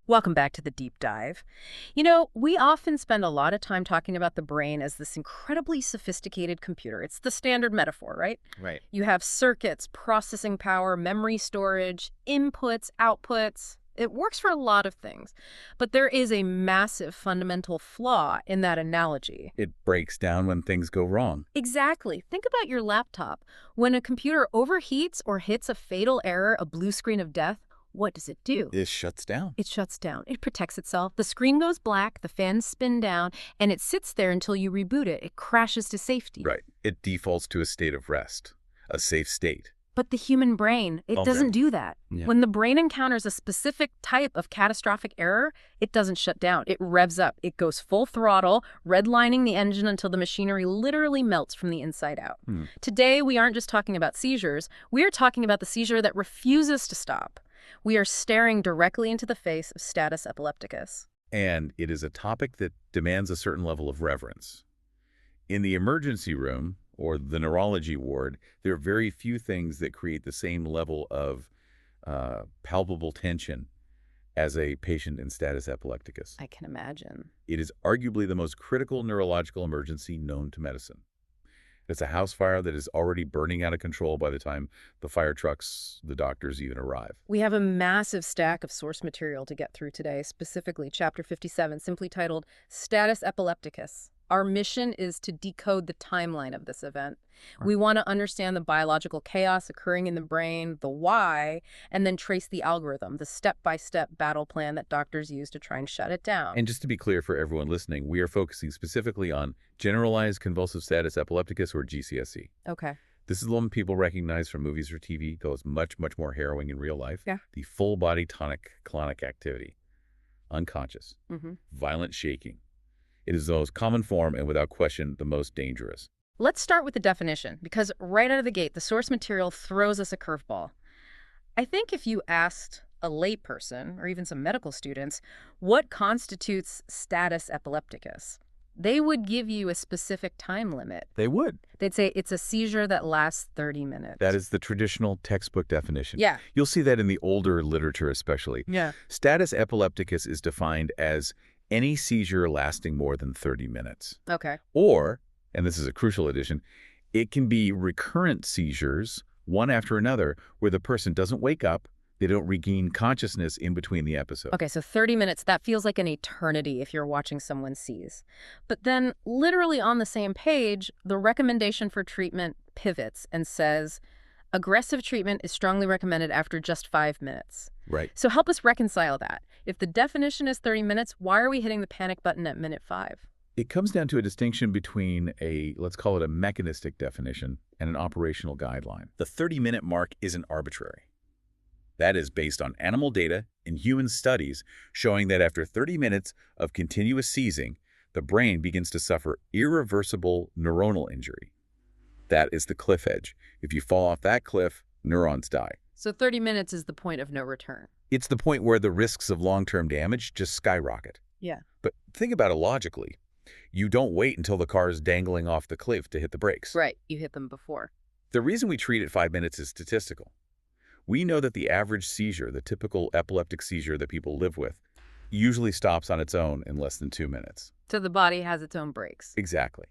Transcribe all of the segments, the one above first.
Welcome back to the deep dive. We often spend a lot of time talking about the brain as this incredibly sophisticated computer. It's the standard metaphor, right? Right. You have circuits, processing power, memory storage, inputs, outputs. It works for a lot of things. But there is a massive fundamental flaw in that analogy. It breaks down when things go wrong. Exactly. Think about your laptop. When a computer overheats or hits a fatal error, a blue screen of death, what does it do? It shuts down. It shuts down. It protects itself. The screen goes black, the fans spin down, and it sits there until you reboot it. It crashes to safety. Right. It defaults to a state of rest, a safe state. But the human brain, it doesn't do that. Yeah. When the brain encounters a specific type of catastrophic error, it doesn't shut down. It revs up. It goes full throttle, redlining the engine until the machinery literally melts from the inside out. Today, we aren't just talking about seizures. We are talking about the seizure that refuses to stop. We are staring directly into the face of status epilepticus. And it is a topic that demands a certain level of reverence. In the emergency room, or the neurology ward, there are very few things that create the same level of palpable tension as a patient in status epilepticus. I can imagine. It is arguably the most critical neurological emergency known to medicine. It's a house fire that is already burning out of control by the time the fire trucks, the doctors even arrive. We have a massive stack of source material to get through today, specifically Chapter 57, simply titled Status Epilepticus. Our mission is to decode the timeline of this event. We want to understand the biological chaos occurring in the brain, the why, and then trace the algorithm, the step-by-step battle plan that doctors use to try and shut it down. And just to be clear for everyone listening, we are focusing specifically on generalized convulsive status epilepticus, or GCSE. Okay. This is the one people recognize from movies or TV, though it's much, much more harrowing in real life. Yeah. The full-body tonic-clonic activity. Unconscious. Violent shaking. It is the most common form and, without question, the most dangerous. Let's start with the definition, because right out of the gate, the source material throws us a curveball. I think if you asked a layperson, or even some medical students, what constitutes status epilepticus, they would give you a specific time limit. They would. They'd say it's a seizure that lasts 30 minutes. That is the traditional textbook definition. Yeah. You'll see that in the older literature especially. Yeah. Status epilepticus is defined as any seizure lasting more than 30 minutes. Okay. Or, and this is a crucial addition, it can be recurrent seizures, one after another, where the person doesn't wake up, they don't regain consciousness in between the episodes. Okay, so 30 minutes, that feels like an eternity if you're watching someone seize. But then, literally on the same page, the recommendation for treatment pivots and says, aggressive treatment is strongly recommended after just 5 minutes. Right. So help us reconcile that. If the definition is 30 minutes, why are we hitting the panic button at minute 5? It comes down to a distinction between let's call it a mechanistic definition, and an operational guideline. The 30-minute mark isn't arbitrary. That is based on animal data and human studies showing that after 30 minutes of continuous seizing, the brain begins to suffer irreversible neuronal injury. That is the cliff edge. If you fall off that cliff, neurons die. So 30 minutes is the point of no return. It's the point where the risks of long-term damage just skyrocket. Yeah. But think about it logically. You don't wait until the car is dangling off the cliff to hit the brakes. Right. You hit them before. The reason we treat at 5 minutes is statistical. We know that the average seizure, the typical epileptic seizure that people live with, usually stops on its own in less than 2 minutes. So the body has its own brakes. Exactly.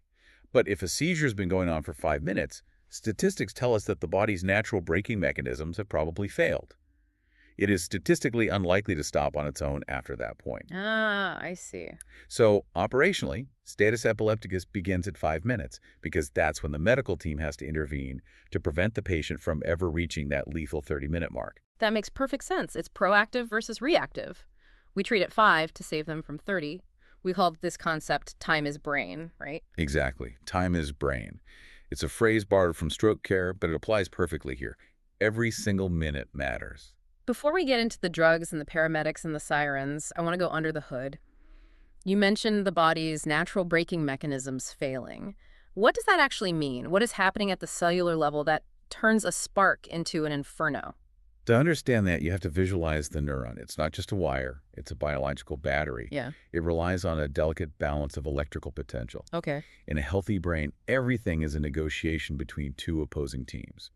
But if a seizure's been going on for 5 minutes, statistics tell us that the body's natural braking mechanisms have probably failed. It is statistically unlikely to stop on its own after that point. Ah, I see. So, operationally, status epilepticus begins at 5 minutes because that's when the medical team has to intervene to prevent the patient from ever reaching that lethal 30-minute mark. That makes perfect sense. It's proactive versus reactive. We treat at 5 to save them from 30. We call this concept time is brain, right? Exactly. Time is brain. It's a phrase borrowed from stroke care, but it applies perfectly here. Every single minute matters. Before we get into the drugs and the paramedics and the sirens, I want to go under the hood. You mentioned the body's natural braking mechanisms failing. What does that actually mean? What is happening at the cellular level that turns a spark into an inferno? To understand that, you have to visualize the neuron. It's not just a wire. It's a biological battery. Yeah. It relies on a delicate balance of electrical potential. Okay. In a healthy brain, everything is a negotiation between two opposing teams.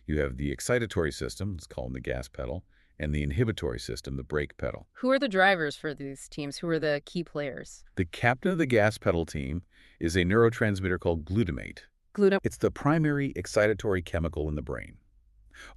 You have the excitatory system, let's call them the gas pedal, and the inhibitory system, the brake pedal. Who are the drivers for these teams? Who are the key players? The captain of the gas pedal team is a neurotransmitter called glutamate. Glutamate. It's the primary excitatory chemical in the brain.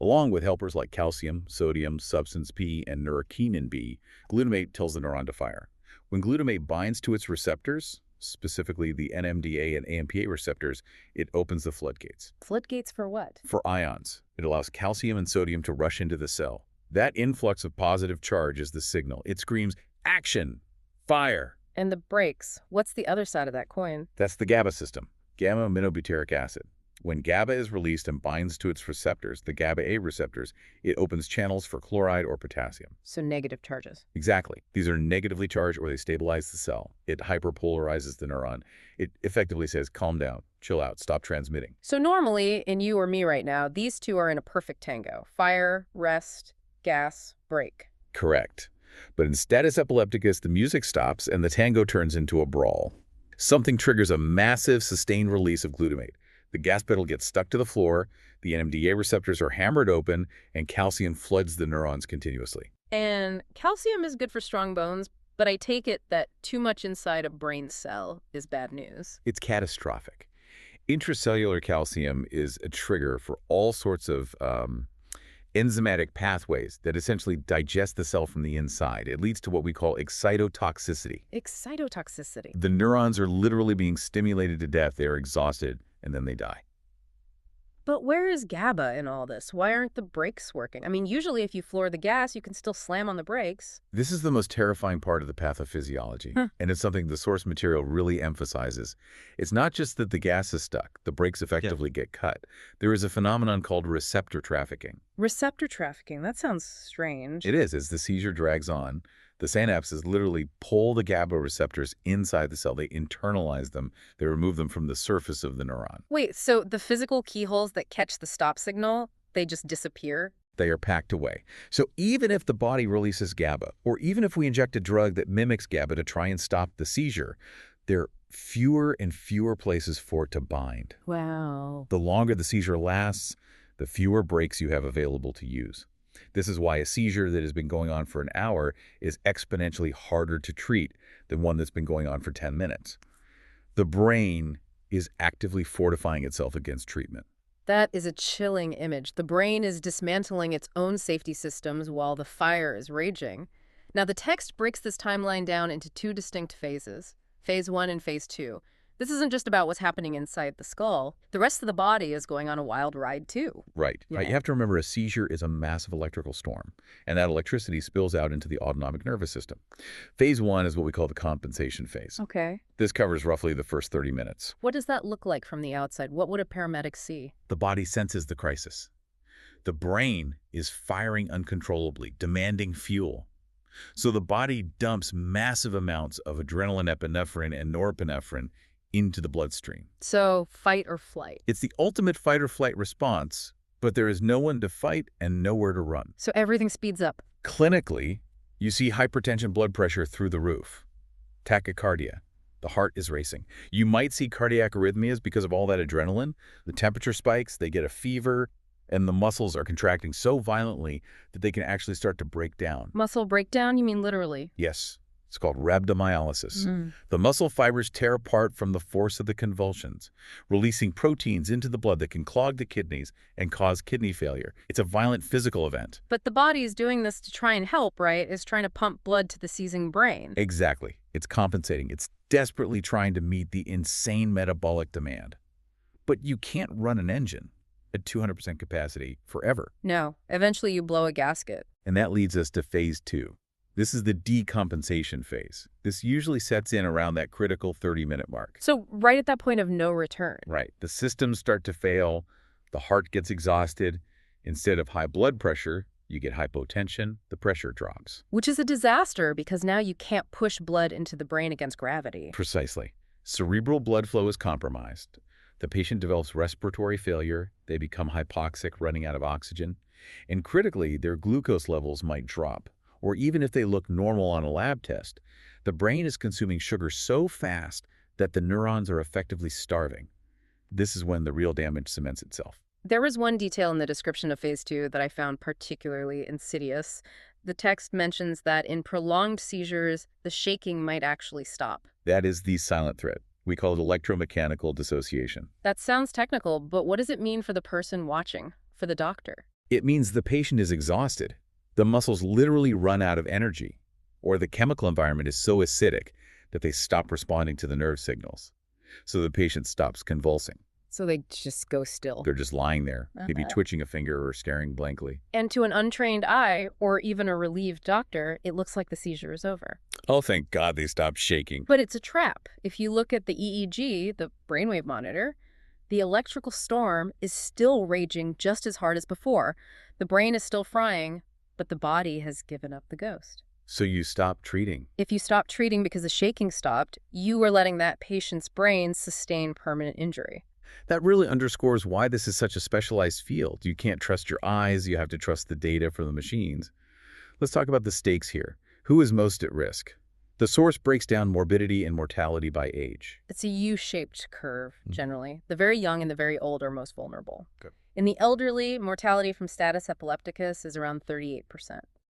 Along with helpers like calcium, sodium, substance P, and neurokinin B, glutamate tells the neuron to fire. When glutamate binds to its receptors, specifically the NMDA and AMPA receptors, it opens the floodgates. Floodgates for what? For ions. It allows calcium and sodium to rush into the cell. That influx of positive charge is the signal. It screams, action, fire. And the brakes. What's the other side of that coin? That's the GABA system, gamma-aminobutyric acid. When GABA is released and binds to its receptors, the GABA-A receptors, it opens channels for chloride or potassium. So negative charges. Exactly. These are negatively charged or they stabilize the cell. It hyperpolarizes the neuron. It effectively says, calm down, chill out, stop transmitting. So normally, in you or me right now, these two are in a perfect tango. Fire, rest, gas, brake. Correct. But in status epilepticus, the music stops and the tango turns into a brawl. Something triggers a massive, sustained release of glutamate. The gas pedal gets stuck to the floor, the NMDA receptors are hammered open, and calcium floods the neurons continuously. And calcium is good for strong bones, but I take it that too much inside a brain cell is bad news. It's catastrophic. Intracellular calcium is a trigger for all sorts of enzymatic pathways that essentially digest the cell from the inside. It leads to what we call excitotoxicity. Excitotoxicity. The neurons are literally being stimulated to death. They're exhausted, and then they die. But where is GABA in all this? Why aren't the brakes working? I mean, usually if you floor the gas, you can still slam on the brakes. This is the most terrifying part of the pathophysiology, and it's something the source material really emphasizes. It's not just that the gas is stuck, the brakes effectively get cut. There is a phenomenon called receptor trafficking. Receptor trafficking, that sounds strange. It is. As the seizure drags on, the synapses literally pull the GABA receptors inside the cell. They internalize them. They remove them from the surface of the neuron. Wait, so the physical keyholes that catch the stop signal, they just disappear? They are packed away. So even if the body releases GABA, or even if we inject a drug that mimics GABA to try and stop the seizure, there are fewer and fewer places for it to bind. Wow. The longer the seizure lasts, the fewer brakes you have available to use. This is why a seizure that has been going on for an hour is exponentially harder to treat than one that's been going on for 10 minutes. The brain is actively fortifying itself against treatment. That is a chilling image. The brain is dismantling its own safety systems while the fire is raging. Now, the text breaks this timeline down into two distinct phases, phase 1 and phase 2. This isn't just about what's happening inside the skull. The rest of the body is going on a wild ride, too. Right. You have to remember a seizure is a massive electrical storm, and that electricity spills out into the autonomic nervous system. Phase 1 is what we call the compensation phase. Okay. This covers roughly the first 30 minutes. What does that look like from the outside? What would a paramedic see? The body senses the crisis. The brain is firing uncontrollably, demanding fuel. So the body dumps massive amounts of adrenaline, epinephrine, and norepinephrine into the bloodstream. So fight or flight. It's the ultimate fight or flight response, but there is no one to fight and nowhere to run. So everything speeds up. Clinically, you see hypertension, blood pressure through the roof, tachycardia. The heart is racing. You might see cardiac arrhythmias because of all that adrenaline. The temperature spikes, they get a fever, and the muscles are contracting so violently that they can actually start to break down. Muscle breakdown? You mean literally? Yes. It's called rhabdomyolysis. The muscle fibers tear apart from the force of the convulsions, releasing proteins into the blood that can clog the kidneys and cause kidney failure. It's a violent physical event. But the body is doing this to try and help, right? It's trying to pump blood to the seizing brain. Exactly. It's compensating. It's desperately trying to meet the insane metabolic demand. But you can't run an engine at 200% capacity forever. No. Eventually you blow a gasket. And that leads us to phase 2. This is the decompensation phase. This usually sets in around that critical 30-minute mark. So right at that point of no return. Right. The systems start to fail. The heart gets exhausted. Instead of high blood pressure, you get hypotension. The pressure drops. Which is a disaster because now you can't push blood into the brain against gravity. Precisely. Cerebral blood flow is compromised. The patient develops respiratory failure. They become hypoxic, running out of oxygen. And critically, their glucose levels might drop. Or even if they look normal on a lab test, the brain is consuming sugar so fast that the neurons are effectively starving. This is when the real damage cements itself. There was one detail in the description of phase 2 that I found particularly insidious. The text mentions that in prolonged seizures, the shaking might actually stop. That is the silent threat. We call it electromechanical dissociation. That sounds technical, but what does it mean for the person watching, for the doctor? It means the patient is exhausted. The muscles literally run out of energy, or the chemical environment is so acidic that they stop responding to the nerve signals. So the patient stops convulsing. So they just go still. They're just lying there, maybe twitching a finger or staring blankly. And to an untrained eye, or even a relieved doctor, it looks like the seizure is over. Oh, thank God they stopped shaking. But it's a trap. If you look at the EEG, the brainwave monitor, the electrical storm is still raging just as hard as before. The brain is still frying, but the body has given up the ghost. So you stop treating. If you stop treating because the shaking stopped, you are letting that patient's brain sustain permanent injury. That really underscores why this is such a specialized field. You can't trust your eyes. You have to trust the data from the machines. Let's talk about the stakes here. Who is most at risk? The source breaks down morbidity and mortality by age. It's a U-shaped curve, generally. The very young and the very old are most vulnerable. Good. In the elderly, mortality from status epilepticus is around 38%.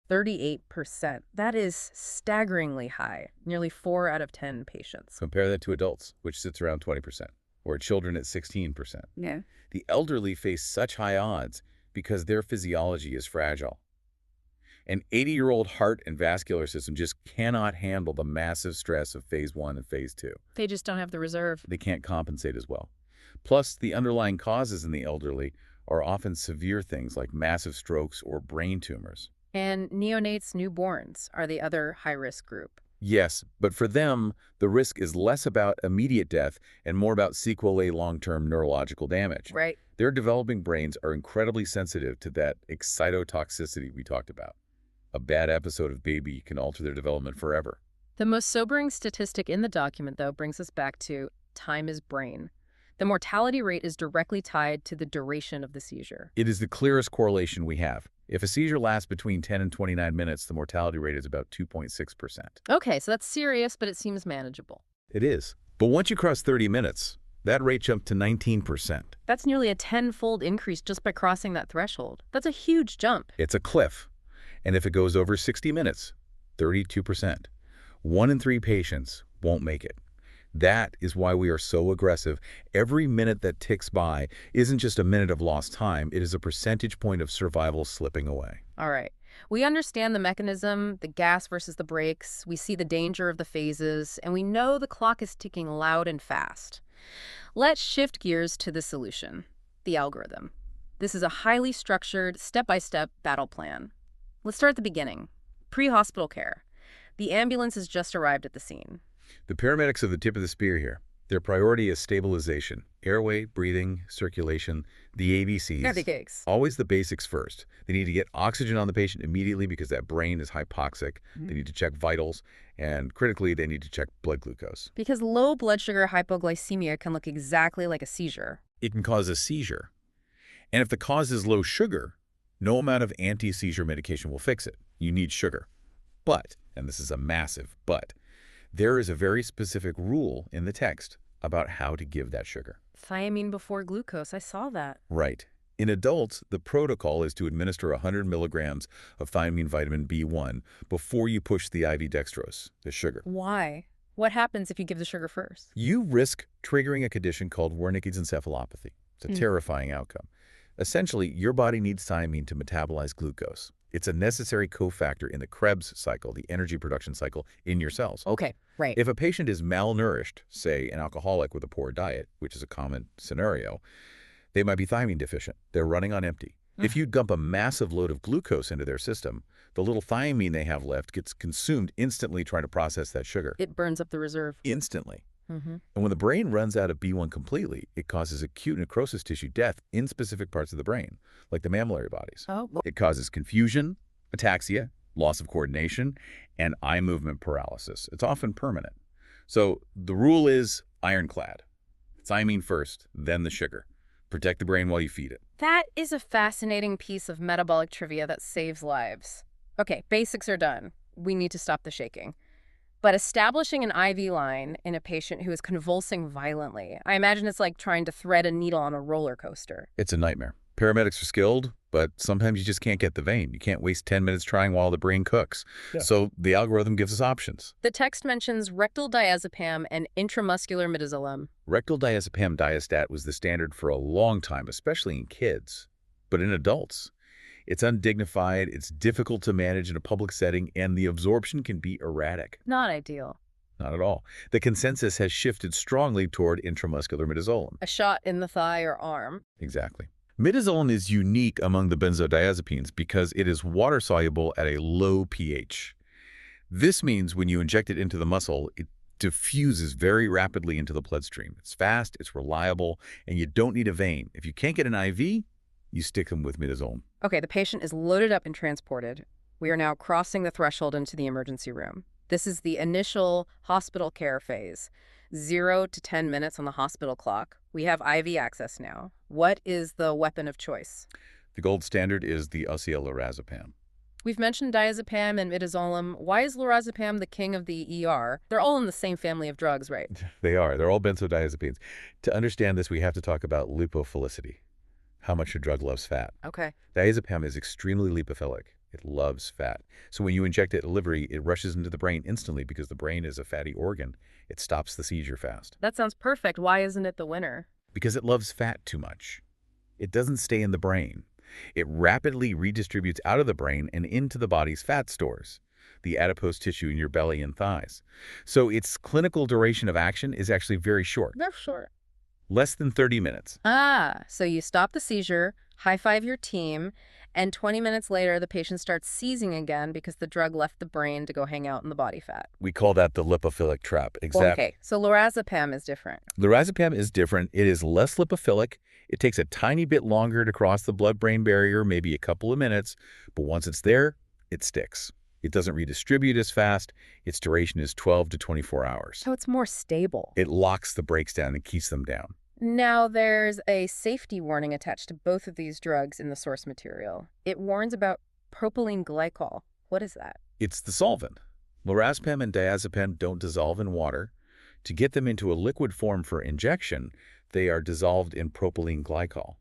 38%. That is staggeringly high. Nearly 4 out of 10 patients. Compare that to adults, which sits around 20%, or children at 16%. Yeah. The elderly face such high odds because their physiology is fragile. An 80-year-old heart and vascular system just cannot handle the massive stress of phase 1 and phase 2. They just don't have the reserve. They can't compensate as well. Plus, the underlying causes in the elderly are often severe things like massive strokes or brain tumors. And neonates, newborns are the other high-risk group. Yes, but for them, the risk is less about immediate death and more about sequelae long-term neurological damage. Right. Their developing brains are incredibly sensitive to that excitotoxicity we talked about. A bad episode of baby can alter their development forever. The most sobering statistic in the document, though, brings us back to time is brain. The mortality rate is directly tied to the duration of the seizure. It is the clearest correlation we have. If a seizure lasts between 10 and 29 minutes, the mortality rate is about 2.6%. Okay, so that's serious, but it seems manageable. It is. But once you cross 30 minutes, that rate jumped to 19%. That's nearly a 10-fold increase just by crossing that threshold. That's a huge jump. It's a cliff. And if it goes over 60 minutes, 32%. 1 in 3 patients won't make it. That is why we are so aggressive. Every minute that ticks by isn't just a minute of lost time. It is a percentage point of survival slipping away. All right. We understand the mechanism, the gas versus the brakes. We see the danger of the phases, and we know the clock is ticking loud and fast. Let's shift gears to the solution, the algorithm. This is a highly structured, step-by-step battle plan. Let's start at the beginning. Pre-hospital care. The ambulance has just arrived at the scene. The paramedics are the tip of the spear here. Their priority is stabilization, airway, breathing, circulation, the ABCs. Got the gigs. Always the basics first. They need to get oxygen on the patient immediately because that brain is hypoxic. They need to check vitals, and critically, they need to check blood glucose. Because low blood sugar hypoglycemia can look exactly like a seizure. It can cause a seizure. And if the cause is low sugar, no amount of anti-seizure medication will fix it. You need sugar. But, and this is a massive but, there is a very specific rule in the text about how to give that sugar. Thiamine before glucose, I saw that. Right. In adults, the protocol is to administer 100 milligrams of thiamine vitamin B1 before you push the IV dextrose, the sugar. Why? What happens if you give the sugar first? You risk triggering a condition called Wernicke's encephalopathy. It's a terrifying outcome. Essentially, your body needs thiamine to metabolize glucose. It's a necessary cofactor in the Krebs cycle, the energy production cycle in your cells. Okay, right. If a patient is malnourished, say an alcoholic with a poor diet, which is a common scenario, they might be thiamine deficient. They're running on empty. If you dump a massive load of glucose into their system, the little thiamine they have left gets consumed instantly trying to process that sugar. It burns up the reserve. Instantly. And when the brain runs out of B1 completely, it causes acute necrosis tissue death in specific parts of the brain, like the mammillary bodies. Oh. It causes confusion, ataxia, loss of coordination, and eye movement paralysis. It's often permanent. So the rule is ironclad. Thiamine first, then the sugar. Protect the brain while you feed it. That is a fascinating piece of metabolic trivia that saves lives. Okay, basics are done. We need to stop the shaking. But establishing an IV line in a patient who is convulsing violently, I imagine it's like trying to thread a needle on a roller coaster. It's a nightmare. Paramedics are skilled, but sometimes you just can't get the vein. You can't waste 10 minutes trying while the brain cooks. Yeah. So the algorithm gives us options. The text mentions rectal diazepam and intramuscular midazolam. Rectal diazepam diastat was the standard for a long time, especially in kids. But in adults, it's undignified, it's difficult to manage in a public setting, and the absorption can be erratic. Not ideal. Not at all. The consensus has shifted strongly toward intramuscular midazolam. A shot in the thigh or arm. Exactly. Midazolam is unique among the benzodiazepines because it is water-soluble at a low pH. This means when you inject it into the muscle, it diffuses very rapidly into the bloodstream. It's fast, it's reliable, and you don't need a vein. If you can't get an IV, you stick them with midazolam. Okay, the patient is loaded up and transported. We are now crossing the threshold into the emergency room. This is the initial hospital care phase. 0 to 10 minutes on the hospital clock. We have IV access now. What is the weapon of choice? The gold standard is the lorazepam. We've mentioned diazepam and midazolam. Why is lorazepam the king of the ER? They're all in the same family of drugs, right? They are. They're all benzodiazepines. To understand this, we have to talk about lipophilicity, how much a drug loves fat. Okay. Diazepam is extremely lipophilic. It loves fat. So when you inject it at delivery, it rushes into the brain instantly because the brain is a fatty organ. It stops the seizure fast. That sounds perfect. Why isn't it the winner? Because it loves fat too much. It doesn't stay in the brain. It rapidly redistributes out of the brain and into the body's fat stores, the adipose tissue in your belly and thighs. So its clinical duration of action is actually very short. They're short. Less than 30 minutes. So you stop the seizure, high-five your team, and 20 minutes later, the patient starts seizing again because the drug left the brain to go hang out in the body fat. We call that the lipophilic trap. Exactly. Okay, so lorazepam is different. Lorazepam is different. It is less lipophilic. It takes a tiny bit longer to cross the blood-brain barrier, maybe a couple of minutes, but once it's there, it sticks. It doesn't redistribute as fast. Its duration is 12 to 24 hours. So it's more stable. It locks the brakes down and keeps them down. Now, there's a safety warning attached to both of these drugs in the source material. It warns about propylene glycol. What is that? It's the solvent. Lorazepam and diazepam don't dissolve in water. To get them into a liquid form for injection, they are dissolved in propylene glycol,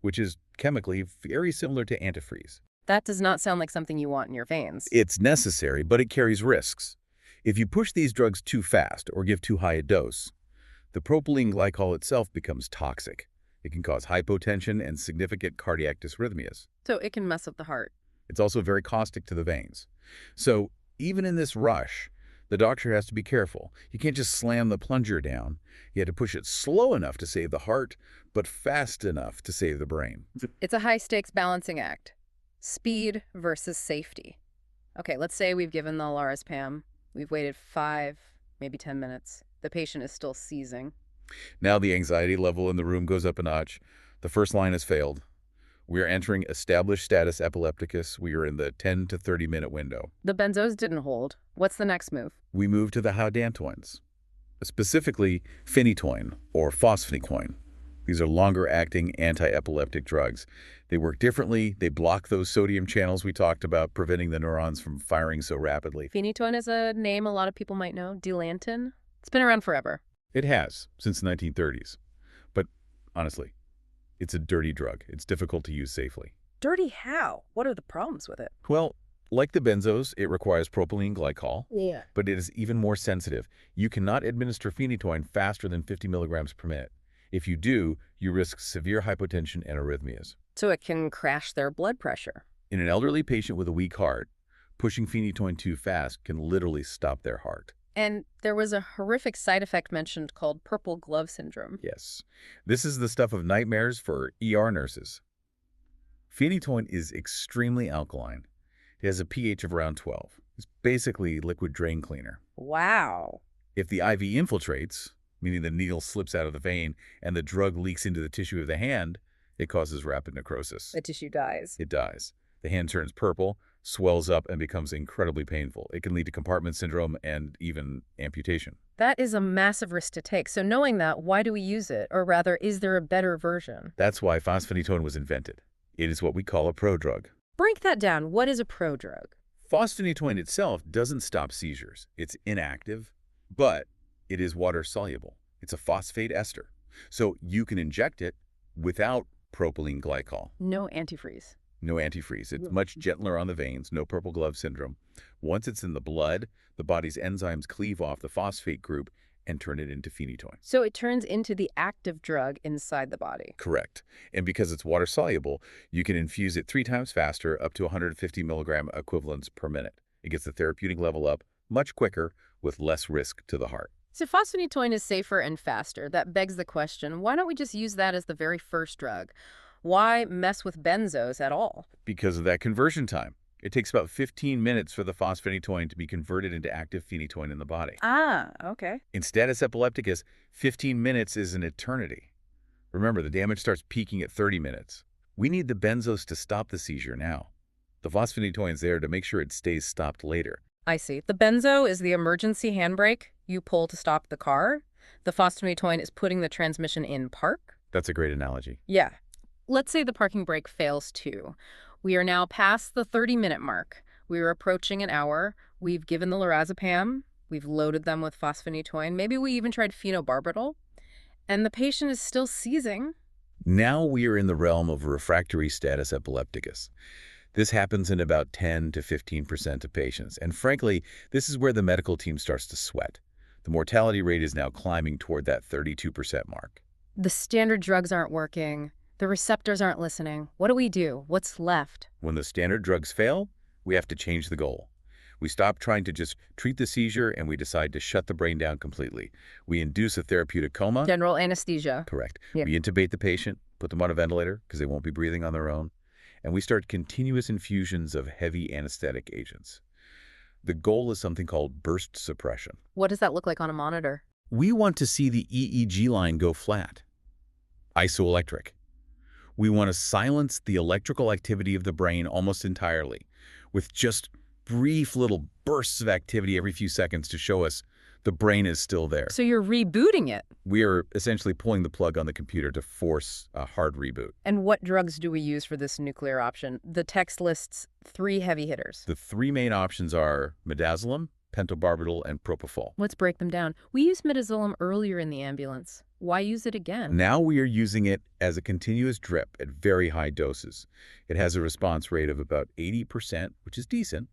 which is chemically very similar to antifreeze. That does not sound like something you want in your veins. It's necessary, but it carries risks. If you push these drugs too fast or give too high a dose, the propylene glycol itself becomes toxic. It can cause hypotension and significant cardiac dysrhythmias. So it can mess up the heart. It's also very caustic to the veins. So even in this rush, the doctor has to be careful. You can't just slam the plunger down. You have to push it slow enough to save the heart, but fast enough to save the brain. It's a high-stakes balancing act. Speed versus safety. Okay, let's say we've given the lorazepam. We've waited 5, maybe 10 minutes. The patient is still seizing. Now the anxiety level in the room goes up a notch. The first line has failed. We are entering established status epilepticus. We are in the 10 to 30-minute window. The benzos didn't hold. What's the next move? We move to the haudantoins, specifically phenytoin or phosphonycoin. These are longer-acting antiepileptic drugs. They work differently. They block those sodium channels we talked about, preventing the neurons from firing so rapidly. Phenytoin is a name a lot of people might know. Dilantin. It's been around forever. It has, since the 1930s. But honestly, it's a dirty drug. It's difficult to use safely. Dirty how? What are the problems with it? Well, like the benzos, it requires propylene glycol. Yeah. But it is even more sensitive. You cannot administer phenytoin faster than 50 milligrams per minute. If you do, you risk severe hypotension and arrhythmias. So it can crash their blood pressure. In an elderly patient with a weak heart, pushing phenytoin too fast can literally stop their heart. And there was a horrific side effect mentioned called purple glove syndrome. Yes. This is the stuff of nightmares for ER nurses. Phenytoin is extremely alkaline. It has a pH of around 12. It's basically liquid drain cleaner. Wow. If the IV infiltrates, meaning the needle slips out of the vein and the drug leaks into the tissue of the hand, it causes rapid necrosis. The tissue dies. It dies. The hand turns purple, swells up, and becomes incredibly painful. It can lead to compartment syndrome and even amputation. That is a massive risk to take. So knowing that, why do we use it? Or rather, is there a better version? That's why phosphonitone was invented. It is what we call a prodrug. Break that down. What is a prodrug? Phosphonitoin itself doesn't stop seizures. It's inactive, but it is water-soluble. It's a phosphate ester. So you can inject it without propylene glycol. No antifreeze. No antifreeze. It's much gentler on the veins, no purple glove syndrome. Once it's in the blood, the body's enzymes cleave off the phosphate group and turn it into phenytoin. So it turns into the active drug inside the body. Correct. And because it's water-soluble, you can infuse it 3 times faster, up to 150 milligram equivalents per minute. It gets the therapeutic level up much quicker with less risk to the heart. So phosphenytoin is safer and faster. That begs the question, why don't we just use that as the very first drug? Why mess with benzos at all? Because of that conversion time. It takes about 15 minutes for the phosphenytoin to be converted into active phenytoin in the body. Ah, okay. In status epilepticus, 15 minutes is an eternity. Remember, the damage starts peaking at 30 minutes. We need the benzos to stop the seizure now. The phosphenytoin's there to make sure it stays stopped later. I see. The benzo is the emergency handbrake you pull to stop the car. The phosphenytoin is putting the transmission in park. That's a great analogy. Yeah. Let's say the parking brake fails too. We are now past the 30-minute mark. We are approaching an hour. We've given the lorazepam. We've loaded them with phosphenytoin. Maybe we even tried phenobarbital. And the patient is still seizing. Now we are in the realm of refractory status epilepticus. This happens in about 10 to 15% of patients. And frankly, this is where the medical team starts to sweat. The mortality rate is now climbing toward that 32% mark. The standard drugs aren't working. The receptors aren't listening. What do we do? What's left? When the standard drugs fail, we have to change the goal. We stop trying to just treat the seizure and we decide to shut the brain down completely. We induce a therapeutic coma. General anesthesia. Correct. Yeah. We intubate the patient, put them on a ventilator because they won't be breathing on their own, and we start continuous infusions of heavy anesthetic agents. The goal is something called burst suppression. What does that look like on a monitor? We want to see the EEG line go flat. Isoelectric. We want to silence the electrical activity of the brain almost entirely, with just brief little bursts of activity every few seconds to show us the brain is still there. So you're rebooting it. We are essentially pulling the plug on the computer to force a hard reboot. And what drugs do we use for this nuclear option? The text lists 3 heavy hitters. The 3 main options are midazolam, pentobarbital, and propofol. Let's break them down. We used midazolam earlier in the ambulance. Why use it again? Now we are using it as a continuous drip at very high doses. It has a response rate of about 80%, which is decent,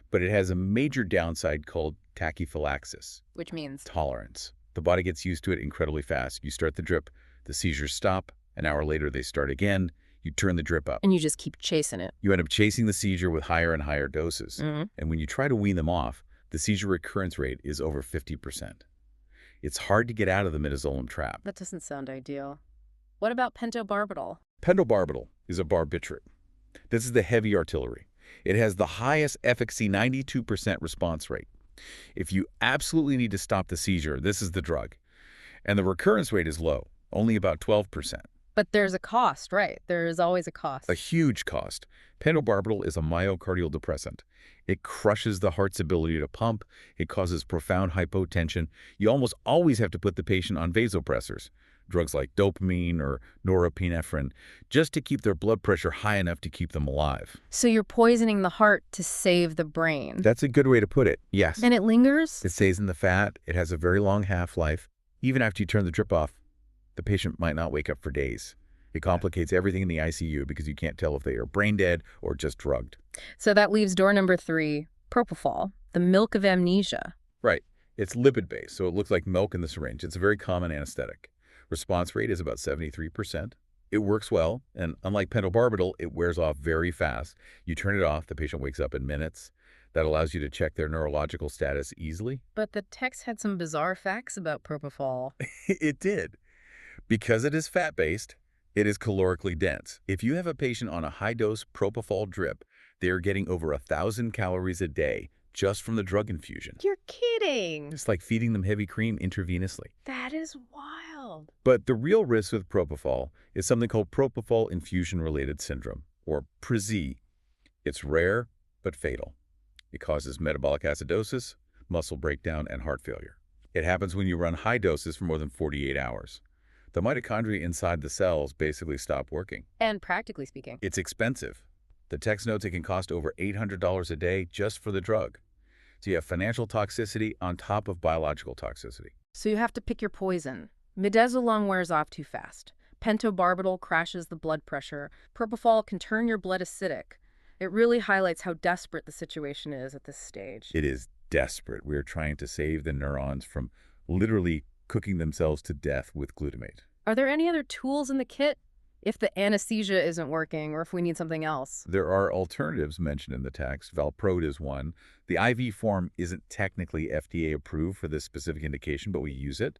but it has a major downside called tachyphylaxis. Which means? Tolerance. The body gets used to it incredibly fast. You start the drip, the seizures stop, an hour later they start again, you turn the drip up. And you just keep chasing it. You end up chasing the seizure with higher and higher doses. And when you try to wean them off, the seizure recurrence rate is over 50%. It's hard to get out of the midazolam trap. That doesn't sound ideal. What about pentobarbital? Pentobarbital is a barbiturate. This is the heavy artillery. It has the highest efficacy 92% response rate. If you absolutely need to stop the seizure, this is the drug. And the recurrence rate is low, only about 12%. But there's a cost, right? There is always a cost. A huge cost. Pentobarbital is a myocardial depressant. It crushes the heart's ability to pump. It causes profound hypotension. You almost always have to put the patient on vasopressors, drugs like dopamine or norepinephrine, just to keep their blood pressure high enough to keep them alive. So you're poisoning the heart to save the brain. That's a good way to put it, yes. And it lingers? It stays in the fat. It has a very long half-life. Even after you turn the drip off, the patient might not wake up for days. It complicates everything in the ICU because you can't tell if they are brain dead or just drugged. So that leaves door number 3, propofol, the milk of amnesia. Right. It's lipid-based, so it looks like milk in the syringe. It's a very common anesthetic. Response rate is about 73%. It works well, and unlike pentobarbital, it wears off very fast. You turn it off, the patient wakes up in minutes. That allows you to check their neurological status easily. But the text had some bizarre facts about propofol. It did. Because it is fat-based, it is calorically dense. If you have a patient on a high-dose propofol drip, they are getting over 1,000 calories a day just from the drug infusion. You're kidding. It's like feeding them heavy cream intravenously. That is wild. But the real risk with propofol is something called propofol infusion-related syndrome, or PRZ. It's rare but fatal. It causes metabolic acidosis, muscle breakdown, and heart failure. It happens when you run high doses for more than 48 hours. The mitochondria inside the cells basically stop working. And practically speaking, It's expensive. The text notes it can cost over $800 a day just for the drug. So you have financial toxicity on top of biological toxicity. so you have to pick your poison. Midazolam wears off too fast. Pentobarbital crashes the blood pressure. Propofol can turn your blood acidic. It really highlights how desperate the situation is at this stage. It is desperate. We are trying to save the neurons from literally cooking themselves to death with glutamate. Are there any other tools in the kit if the anesthesia isn't working or if we need something else? There are alternatives mentioned in the text. Valproate is one. The IV form isn't technically FDA approved for this specific indication, but we use it.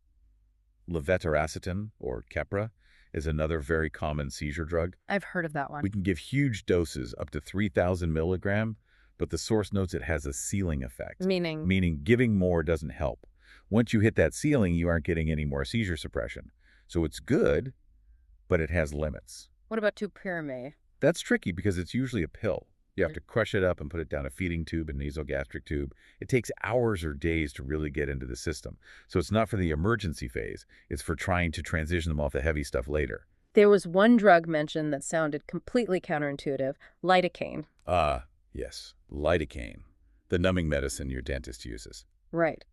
Levetiracetam, or Keppra, is another very common seizure drug. I've heard of that one. We can give huge doses, up to 3,000 milligram, but the source notes it has a ceiling effect. Meaning? Meaning giving more doesn't help. Once you hit that ceiling, you aren't getting any more seizure suppression. So it's good, but it has limits. What about topiramate? That's tricky because it's usually a pill. You have to crush it up and put it down a feeding tube and nasogastric tube. It takes hours or days to really get into the system. So it's not for the emergency phase. It's for trying to transition them off the heavy stuff later. There was one drug mentioned that sounded completely counterintuitive, lidocaine. Yes, lidocaine, the numbing medicine your dentist uses. Right.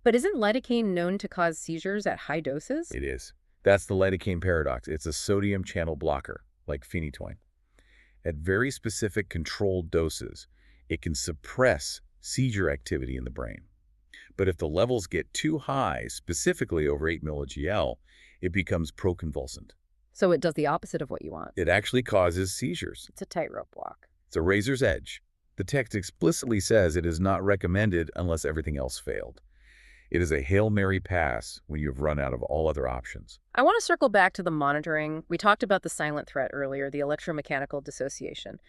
But isn't lidocaine known to cause seizures at high doses? It is. That's the lidocaine paradox. It's a sodium channel blocker, like phenytoin. At very specific controlled doses, it can suppress seizure activity in the brain. But if the levels get too high, specifically over 8 milligl, it becomes proconvulsant. So it does the opposite of what you want. It actually causes seizures. It's a tightrope walk. It's a razor's edge. The text explicitly says it is not recommended unless everything else failed. It is a Hail Mary pass when you've run out of all other options. I want to circle back to the monitoring. We talked about the silent threat earlier, the electromechanical dissociation.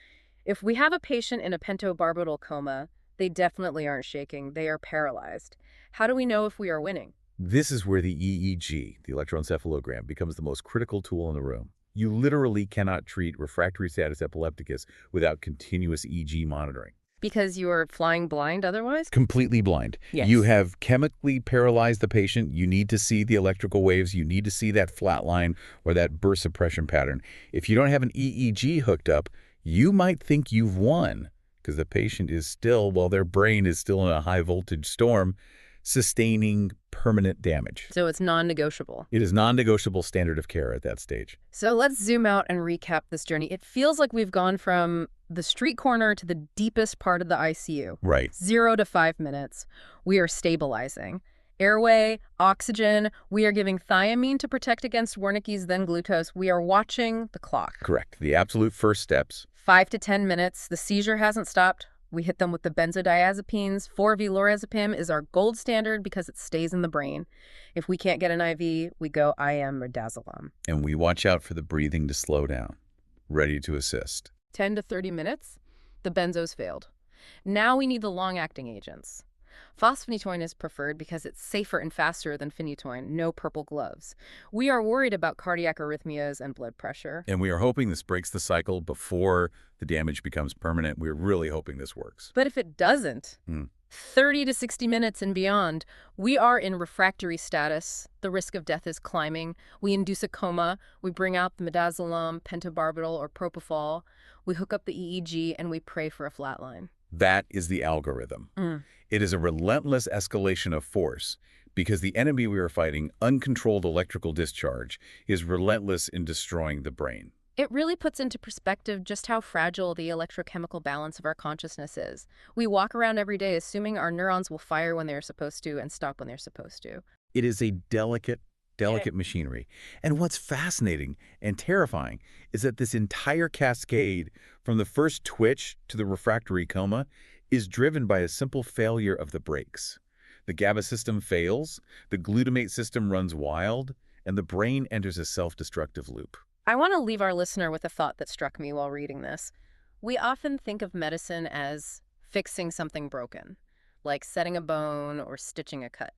If we have a patient in a pentobarbital coma, they definitely aren't shaking. They are paralyzed. How do we know if we are winning? This is where the EEG, the electroencephalogram, becomes the most critical tool in the room. You literally cannot treat refractory status epilepticus without continuous EEG monitoring. Because you are flying blind otherwise? Completely blind. Yes. You have chemically paralyzed the patient. You need to see the electrical waves. You need to see that flat line or that burst suppression pattern. If you don't have an EEG hooked up, you might think you've won because the patient is still, well, their brain is still in a high voltage storm, sustaining permanent damage. So it's non-negotiable. It is non-negotiable standard of care at that stage. So let's zoom out and recap this journey. It feels like we've gone from the street corner to the deepest part of the ICU. Right. 0 to 5 minutes. We are stabilizing. Airway, oxygen. We are giving thiamine to protect against Wernicke's, then glucose. We are watching the clock. Correct. The absolute first steps. 5 to 10 minutes. The seizure hasn't stopped. We hit them with the benzodiazepines. 4-V-lorazepam is our gold standard because it stays in the brain. If we can't get an IV, we go IM midazolam. And we watch out for the breathing to slow down. Ready to assist. 10 to 30 minutes, the benzos failed. Now we need the long-acting agents. Fosphenytoin is preferred because it's safer and faster than phenytoin, no purple gloves. We are worried about cardiac arrhythmias and blood pressure. And we are hoping this breaks the cycle before the damage becomes permanent. We're really hoping this works. But if it doesn't, 30 to 60 minutes and beyond, we are in refractory status. The risk of death is climbing. We induce a coma. We bring out the midazolam, pentobarbital, or propofol. We hook up the EEG, and we pray for a flatline. That is the algorithm. It is a relentless escalation of force because the enemy we are fighting, uncontrolled electrical discharge, is relentless in destroying the brain. It really puts into perspective just how fragile the electrochemical balance of our consciousness is. We walk around every day assuming our neurons will fire when they're supposed to and stop when they're supposed to. It is a delicate machinery. And what's fascinating and terrifying is that this entire cascade, from the first twitch to the refractory coma, is driven by a simple failure of the brakes. The GABA system fails, the glutamate system runs wild, and the brain enters a self-destructive loop. I want to leave our listener with a thought that struck me while reading this. We often think of medicine as fixing something broken, like setting a bone or stitching a cut.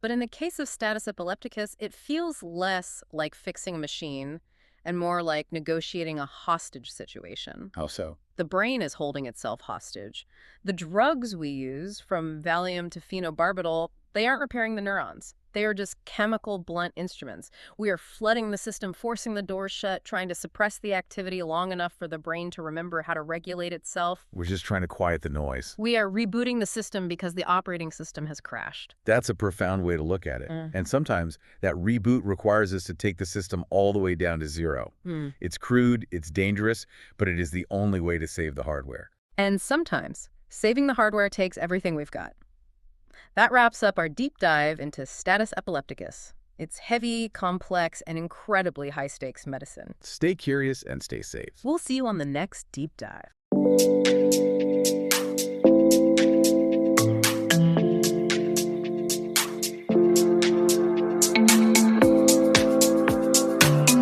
But in the case of status epilepticus, it feels less like fixing a machine and more like negotiating a hostage situation. How so? The brain is holding itself hostage. The drugs we use, from Valium to phenobarbital, They aren't repairing the neurons. They are just chemical blunt instruments. We are flooding the system, forcing the doors shut, trying to suppress the activity long enough for the brain to remember how to regulate itself. We're just trying to quiet the noise. We are rebooting the system because the operating system has crashed. That's a profound way to look at it. And sometimes that reboot requires us to take the system all the way down to zero. It's crude, it's dangerous, but it is the only way to save the hardware. And sometimes saving the hardware takes everything we've got. That wraps up our deep dive into Status Epilepticus. It's heavy, complex, and incredibly high-stakes medicine. Stay curious and stay safe. We'll see you on the next deep dive.